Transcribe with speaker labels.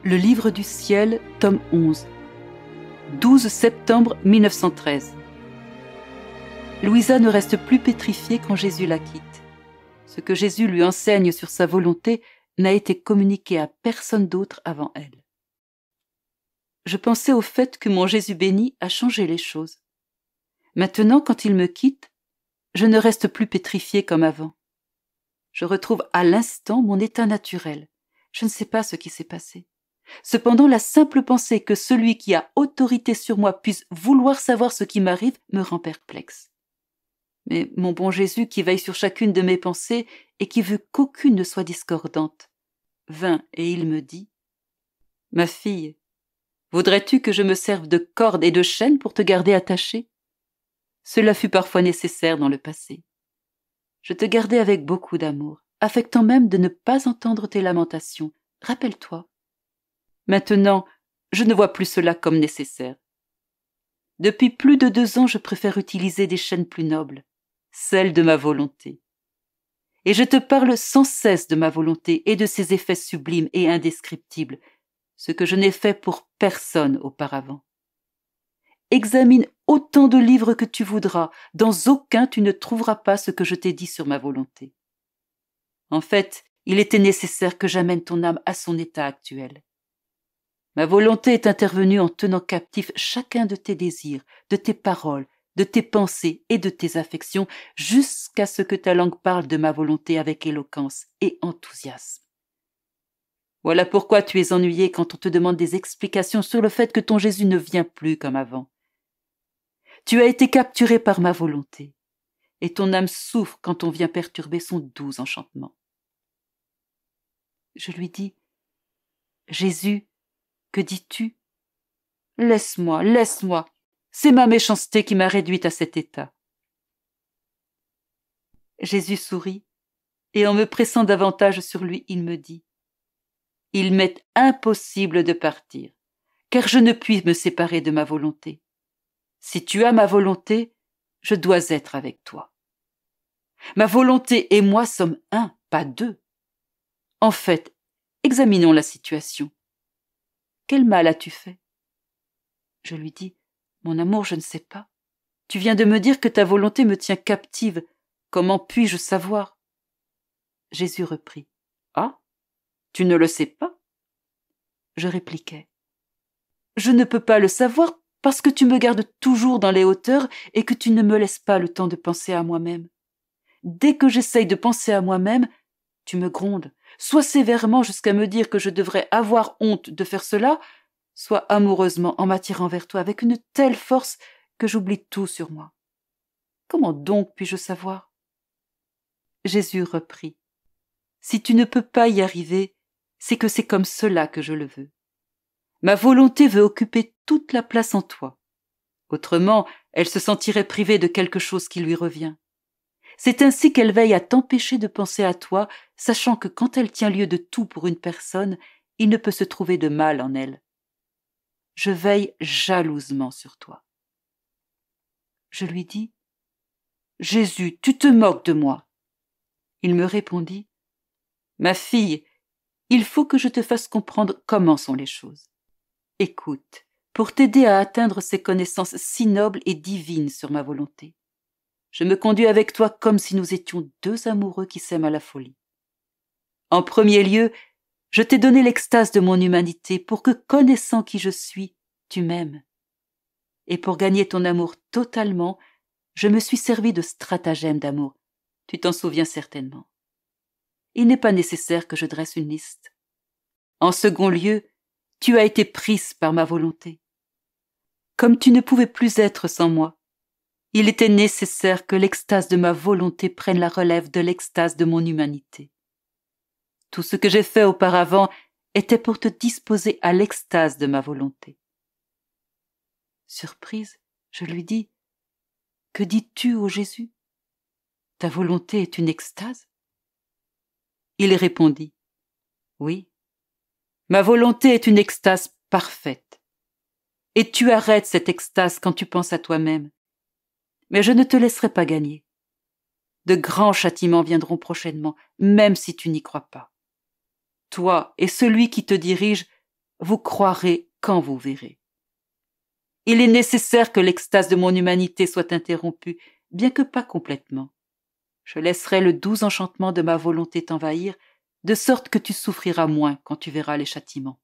Speaker 1: Le livre du ciel, tome 11, 12 septembre 1913. Louisa ne reste plus pétrifiée quand Jésus la quitte. Ce que Jésus lui enseigne sur sa volonté n'a été communiqué à personne d'autre avant elle. Je pensais au fait que mon Jésus béni a changé les choses. Maintenant, quand il me quitte, je ne reste plus pétrifiée comme avant. Je retrouve à l'instant mon état naturel. Je ne sais pas ce qui s'est passé. Cependant, la simple pensée que celui qui a autorité sur moi puisse vouloir savoir ce qui m'arrive me rend perplexe. Mais mon bon Jésus, qui veille sur chacune de mes pensées et qui veut qu'aucune ne soit discordante, vint et il me dit : « Ma fille, voudrais-tu que je me serve de cordes et de chaînes pour te garder attachée ? Cela fut parfois nécessaire dans le passé. Je te gardais avec beaucoup d'amour, affectant même de ne pas entendre tes lamentations. Rappelle-toi. Maintenant, je ne vois plus cela comme nécessaire. Depuis plus de 2 ans, je préfère utiliser des chaînes plus nobles, celles de ma volonté. Et je te parle sans cesse de ma volonté et de ses effets sublimes et indescriptibles, ce que je n'ai fait pour personne auparavant. Examine autant de livres que tu voudras, dans aucun tu ne trouveras pas ce que je t'ai dit sur ma volonté. En fait, il était nécessaire que j'amène ton âme à son état actuel. Ma volonté est intervenue en tenant captif chacun de tes désirs, de tes paroles, de tes pensées et de tes affections, jusqu'à ce que ta langue parle de ma volonté avec éloquence et enthousiasme. Voilà pourquoi tu es ennuyé quand on te demande des explications sur le fait que ton Jésus ne vient plus comme avant. Tu as été capturé par ma volonté, et ton âme souffre quand on vient perturber son doux enchantement. Je lui dis : « Jésus, que dis-tu ? Laisse-moi, laisse-moi. C'est ma méchanceté qui m'a réduite à cet état. » Jésus sourit, et en me pressant davantage sur lui, il me dit : « Il m'est impossible de partir, car je ne puis me séparer de ma volonté. Si tu as ma volonté, je dois être avec toi. Ma volonté et moi sommes un, pas deux. En fait, examinons la situation. Quel mal as-tu fait ? » Je lui dis : « Mon amour, je ne sais pas. Tu viens de me dire que ta volonté me tient captive. Comment puis-je savoir ? » Jésus reprit : « Ah, tu ne le sais pas ? » Je répliquai : « Je ne peux pas le savoir parce que tu me gardes toujours dans les hauteurs et que tu ne me laisses pas le temps de penser à moi-même. Dès que j'essaye de penser à moi-même, tu me grondes, soit sévèrement jusqu'à me dire que je devrais avoir honte de faire cela, soit amoureusement en m'attirant vers toi avec une telle force que j'oublie tout sur moi. Comment donc puis-je savoir ? » Jésus reprit : « Si tu ne peux pas y arriver, c'est que c'est comme cela que je le veux. Ma volonté veut occuper toute la place en toi. Autrement, elle se sentirait privée de quelque chose qui lui revient. C'est ainsi qu'elle veille à t'empêcher de penser à toi, sachant que quand elle tient lieu de tout pour une personne, il ne peut se trouver de mal en elle. Je veille jalousement sur toi. » Je lui dis : « Jésus, tu te moques de moi. » Il me répondit : « Ma fille, il faut que je te fasse comprendre comment sont les choses. Écoute, pour t'aider à atteindre ces connaissances si nobles et divines sur ma volonté. Je me conduis avec toi comme si nous étions 2 amoureux qui s'aiment à la folie. En premier lieu, je t'ai donné l'extase de mon humanité pour que, connaissant qui je suis, tu m'aimes. Et pour gagner ton amour totalement, je me suis servi de stratagèmes d'amour. Tu t'en souviens certainement. Il n'est pas nécessaire que je dresse une liste. En second lieu, tu as été prise par ma volonté. Comme tu ne pouvais plus être sans moi, il était nécessaire que l'extase de ma volonté prenne la relève de l'extase de mon humanité. Tout ce que j'ai fait auparavant était pour te disposer à l'extase de ma volonté. » Surprise, je lui dis : « Que dis-tu, ô Jésus ? Ta volonté est une extase ? » Il répondit : « Oui, ma volonté est une extase parfaite. Et tu arrêtes cette extase quand tu penses à toi-même. Mais je ne te laisserai pas gagner. De grands châtiments viendront prochainement, même si tu n'y crois pas. Toi et celui qui te dirige, vous croirez quand vous verrez. Il est nécessaire que l'extase de mon humanité soit interrompue, bien que pas complètement. Je laisserai le doux enchantement de ma volonté t'envahir, de sorte que tu souffriras moins quand tu verras les châtiments.